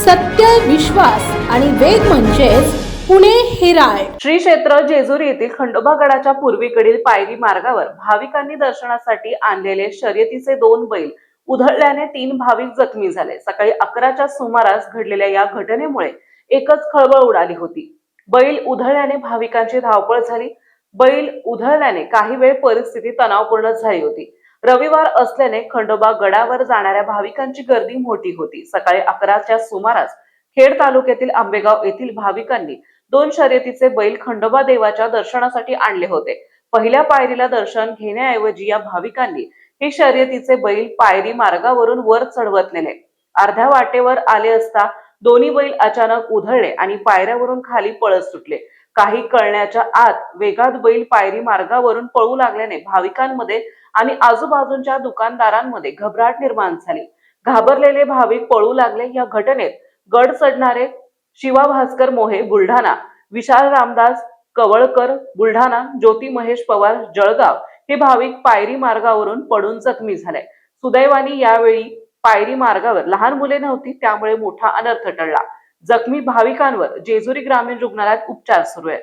सत्य, विश्वास आणि वेद म्हणजेच पुणे हिराय. श्री क्षेत्र जेजुरी येथील खंडोबा गडाच्या पूर्वेकडील पायरी मार्गावर भाविकांनी दर्शनासाठी आणलेले शर्यतीचे 2 बैल उधळल्याने 3 भाविक जखमी झाले. सकाळी 11च्या सुमारास घडलेल्या या घटनेमुळे एकच खळबळ उडाली होती. बैल उधळल्याने भाविकांची धावपळ झाली. बैल उधळल्याने काही वेळ परिस्थिती तणावपूर्ण झाली होती. रविवार असल्याने खंडोबा गडावर जाणाऱ्या भाविकांची गर्दी मोठी होती. सकाळी 11च्या सुमारास खेड तालुक्यातील आंबेगाव येथील भाविकांनी 2 शर्यतीचे बैल खंडोबा देवाच्या दर्शनासाठी आणले होते. पहिल्या पायरीला दर्शन घेण्याऐवजी या भाविकांनी हे शर्यतीचे बैल पायरी मार्गावरून वर चढवत नेले. अर्ध्या वाटेवर आले असता दोन्ही बैल अचानक उधळले आणि पायऱ्यावरून खाली पळत सुटले. काही कळण्याच्या आत वेगात बैल पायरी मार्गावरून पळू लागल्याने भाविकांमध्ये आणि आजूबाजूच्या दुकानदारांमध्ये घबराट निर्माण झाली. घाबरलेले भाविक पळू लागले. या घटनेत गड चढणारे शिवा भास्कर मोहे बुलढाणा, विशाल रामदास कवळकर बुलढाणा, ज्योती महेश पवार जळगाव हे भाविक पायरी मार्गावरून पडून जखमी झाले. सुदैवाने यावेळी पायरी मार्गावर लहान मुले नव्हती, त्यामुळे मोठा अनर्थ टळला. जखमी भाविकांवर जेजुरी ग्रामीण रुग्णालयात उपचार सुरू आहेत.